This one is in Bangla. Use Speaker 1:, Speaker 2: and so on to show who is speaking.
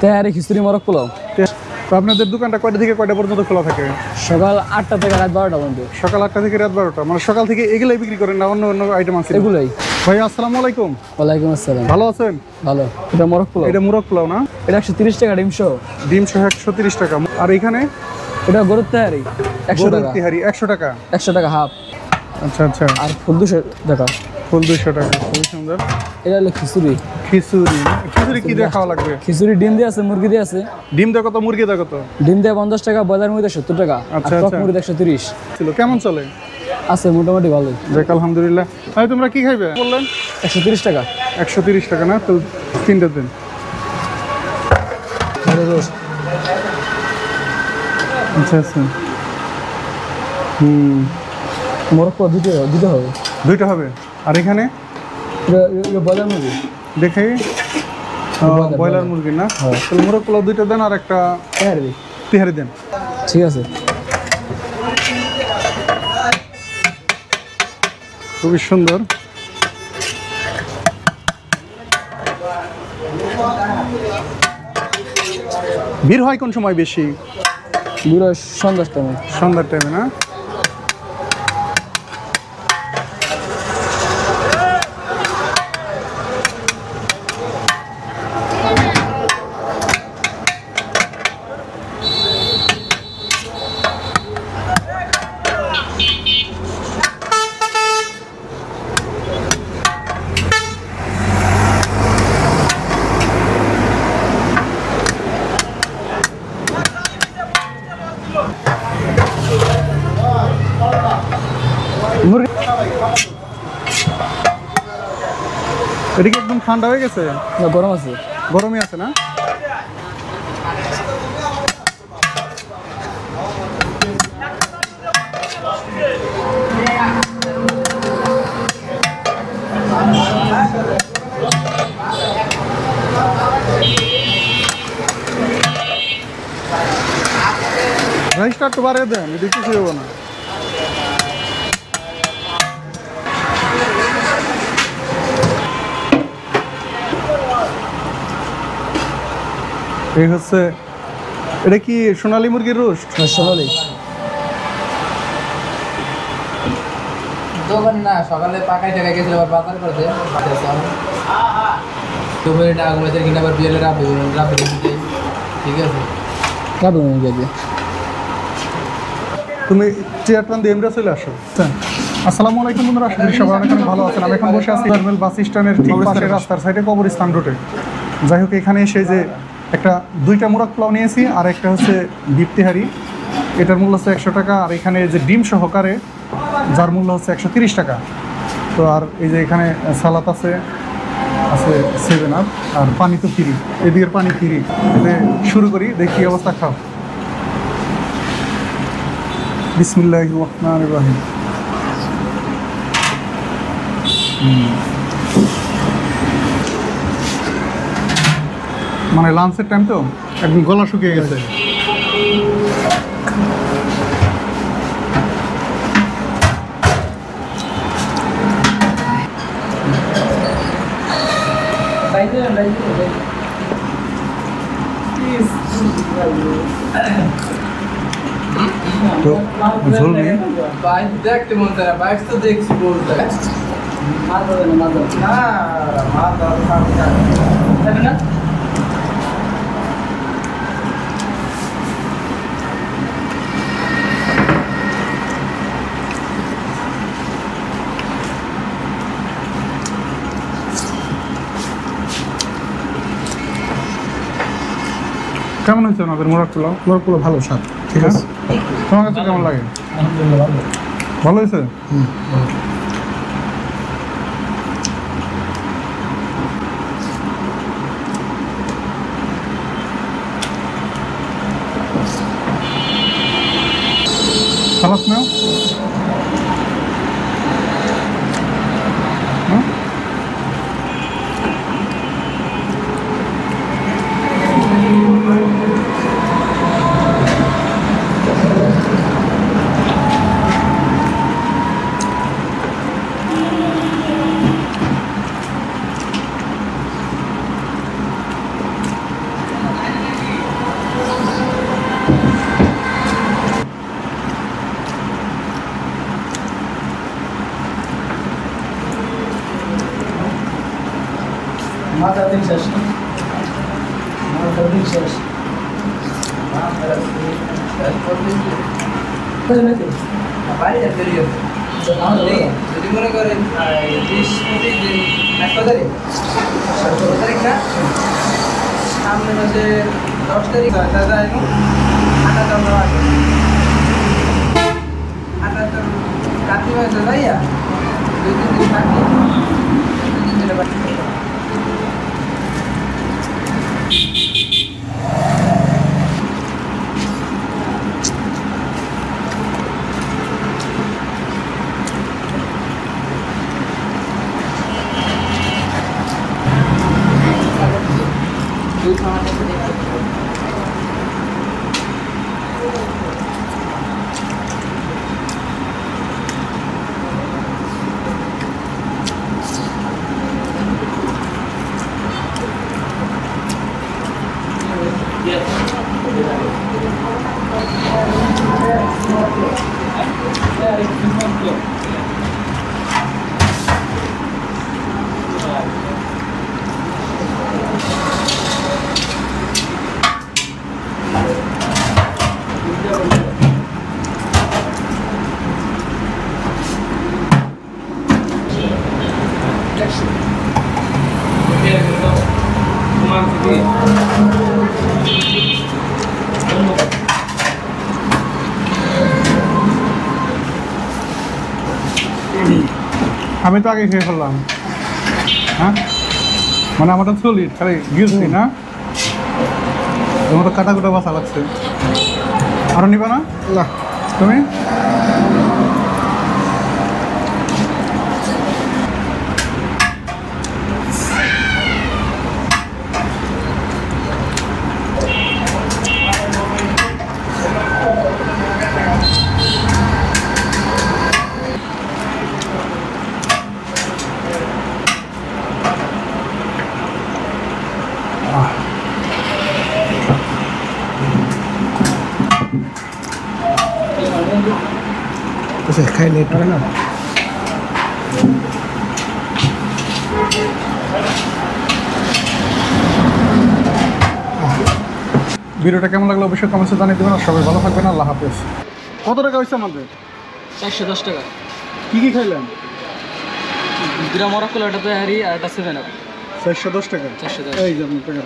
Speaker 1: তেহারি খিচুড়ি মরক পোলাও।
Speaker 2: তো আপনাদের দোকানটা কয়টা থেকে কয়টা পর্যন্ত খোলা থাকে?
Speaker 1: সকাল 8টা থেকে রাত 12টা পর্যন্ত।
Speaker 2: সকাল 8টা থেকে রাত 12টা, মানে সকাল থেকে এগুলাই বিক্রি করেন না অন্য অন্য আইটেম আছে?
Speaker 1: এগুলাই।
Speaker 2: ভাই আসসালামু আলাইকুম।
Speaker 1: ওয়ালাইকুম আসসালাম।
Speaker 2: ভালো আছেন?
Speaker 1: ভালো। এটা মরক পোলাও।
Speaker 2: এটা মুরগ পোলাও না?
Speaker 1: এটা 130 টাকা ডিম সহ।
Speaker 2: ডিম সহ 130 টাকা। আর এখানে
Speaker 1: এটা গরুর তেহারি 100 টাকা।
Speaker 2: তেহারি 100 টাকা।
Speaker 1: 100 টাকা হাফ।
Speaker 2: আচ্ছা আচ্ছা।
Speaker 1: আর ফুল 200 টাকা।
Speaker 2: ফুল 200 টাকা। খুব সুন্দর।
Speaker 1: এটা হলো খিচুড়ি।
Speaker 2: খিচুড়ি কি দিয়ে খাওয়া লাগবে?
Speaker 1: খিচুড়ি ডিম দিয়ে আছে, মুরগি দিয়ে আছে।
Speaker 2: ডিম দিয়ে কত, মুরগি দিয়ে কত?
Speaker 1: ডিম দিয়ে 50 টাকা, ব্রয়লার মুরগি 70 টাকা।
Speaker 2: আচ্ছা
Speaker 1: আর টক
Speaker 2: আচ্ছা।
Speaker 1: মুরগি 130
Speaker 2: ছিল কেমন চলে?
Speaker 1: আছে মোটামুটি ভালোই।
Speaker 2: যাক আলহামদুলিল্লাহ। ভাই তোমরা কি খাইবে বললেন?
Speaker 1: 130 টাকা।
Speaker 2: 130 টাকা না? তো তিনটা দিন।
Speaker 1: রোস্ট।
Speaker 2: আচ্ছা আচ্ছা।
Speaker 1: মরক পোলাও দিতে হবে।
Speaker 2: দুইটা হবে। আর এখানে
Speaker 1: এটা ব্রয়লার মুরগি।
Speaker 2: দেখে ব্রয়লার মুরগি না? তাহলে মুরগ পোলাও দুইটা দেন আর একটা
Speaker 1: তেহারি।
Speaker 2: তেহারি দেন।
Speaker 1: ঠিক আছে।
Speaker 2: খুবই সুন্দর। ভিড় হয় কোন সময় বেশি?
Speaker 1: বুড়ো সন্ধ্যার টাইমে।
Speaker 2: সন্ধ্যার টাইমে না? এটা কি একদম ঠান্ডা হয়ে গেছে?
Speaker 1: না, গরম আছে।
Speaker 2: গরমই আছে না? রাইসটা একটু বাড়িয়ে দেন, এটা কিছু হবো না। এই হচ্ছে, এটা কি সোনালী মুরগির রোস্ট?
Speaker 1: সোনালি।
Speaker 3: দোকান না, সকালে পাকাই টাকা গেছিল আবার বাজার করতে দুপুরে টাকা ঘুমাইতে কিনা আবার বিয়েলে রাখবে ঠিক আছে।
Speaker 1: কাটুন গিয়ে।
Speaker 2: তুমি চেয়ারটা দিয়ে এমরা চলে আসো। আসসালামু আলাইকুম বন্ধুরা, আশা করি সবাই অনেক ভালো আছেন। আমি এখন বসে আছি টার্মিনাল বাস স্ট্যান্ডের ঠিক পাশে রাস্তার সাইডে কবরস্থান রোডে। যাই হোক, এখানে এসে যে একটা দুইটা মুরগ পোলাও নিয়েছি আর একটা হচ্ছে বিফ তেহারি। এটার মূল্য হচ্ছে 100 টাকা। আর এখানে যে ডিম সহকারে যার মূল্য হচ্ছে 130 টাকা। তো আর এই যে এখানে সালাদ আছে 7 আপ, আর পানি তো ফ্রি, এদিকের পানি ফ্রি। এতে শুরু করি, দেখি অবস্থা খাও। বিসমিল্লাহির রহমানির রহিম। মানে লাঞ্চের টাইম তো একদম গলা শুকিয়ে গেছে। তো ঝোল নেই।
Speaker 3: বাইক দেখতে মন চায়, বাইক তো দেখছি বলতে না না।
Speaker 2: কেমন হয়েছে আমাদের মোরগ পোলাও? মোরগ পোলাও ভালো স্বাদ, ঠিক আছে। তোমার কাছে কেমন লাগে? ভালো হয়েছে। সালাদ নাও।
Speaker 3: যদি মনে করেন 20 তারিখ না সামনে মাসে 10 তারিখ হয় দাদা এখন 78 কাতি মাসে যাইয়া 2-3 দিন থাকি 2-3 দিনের বাকি
Speaker 2: আমি তো আগে খেয়ে ফেললাম। হ্যাঁ মানে আমারটা চলি খালি গিয়েছি না তোমার তো কাটা কুটা বাসা লাগছে। আরো নিবা না? না তুমি খাই নেই পারে না। ভিডিওটা কেমন লাগলো অবশ্যই কমেন্টসে জানিয়ে দেবেন। আর সবাই ভালো থাকবেন। আল্লাহ হাফেজ। কত টাকা হয়েছে আমাদের?
Speaker 1: 410 টাকা।
Speaker 2: কি কি খাইলেন?
Speaker 1: দুটা মরক্কো, একটা তো হারি আর একটা 7 আপ।
Speaker 2: 410 টাকা।
Speaker 1: 410
Speaker 2: এই যে আপনার টাকা।